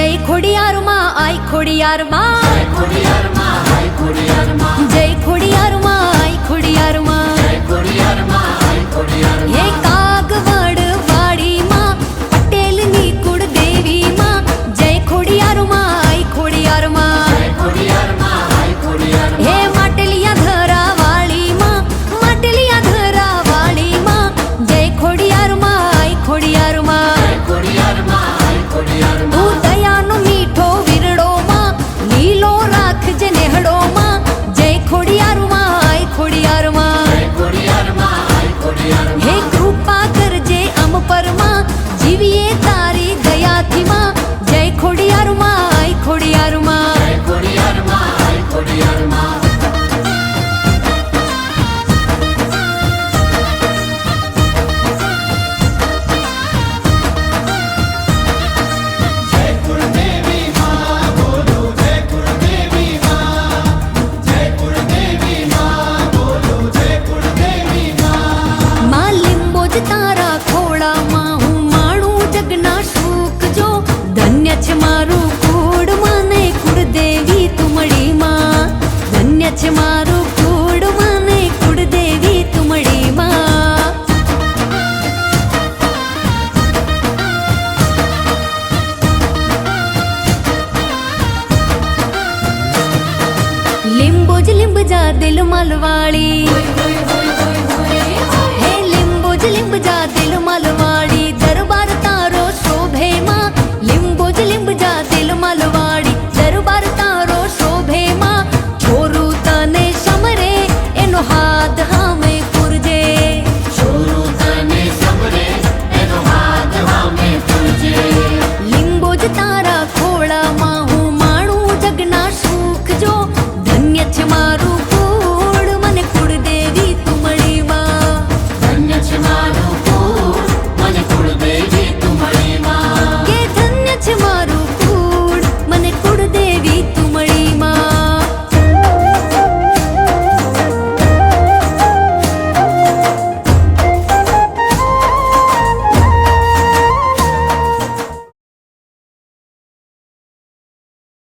जय खोडियार माँ आई खोडियार माँ, जय खोडियार माँ आई खोडियार माँ, जय खोडियार माँ आई खोडियार माँ, जय खोडियार माँ आई खोडियार माँ। ये कागवड वाड़ी माँ पटेल नी कुड़ देवी माँ, जय खोडियार माँ आई खोडियार माँ, जय खोडियार माँ आई खोडियार माँ। हे માટલિયા ધરા વાળી माँ, માટલિયા ધરા વાળી माँ, जय खोडियार माँ आई खोडियार माँ, जय खोडियार माँ आई खोडियार माँ। तू दयानो मीठो विरड़ो माँ, लीलो राख जे नेहड़ो माँ, जय खोडियार माँ आई खोडियार माँ, जय खोडियार माँ आई खोडियार माँ। हे कृपा करजे अम पर माँ, जीविए तारी दयाथी माँ, जय खोडियार माँ आई खोडियार माँ, जय खोडियार माँ आई खोडियार माँ। जय कुलदेवी माँ बोलो, जय कुलदेवी माँ, जय कुलदेवी माँ बोलो, जय कुलदेवी माँ। माँ लिंबोज तारा खोड़ा माँ हूँ माणू जगना शूक जो, धन्य छ मारू कूड़ माने कुड़ देवी तुमड़ी माँ, धन्य छ मारू कूड़ माने कुड़ देवी तुमड़ी माँ। लिंबोज लिंब जा दिल मलवाड़ी,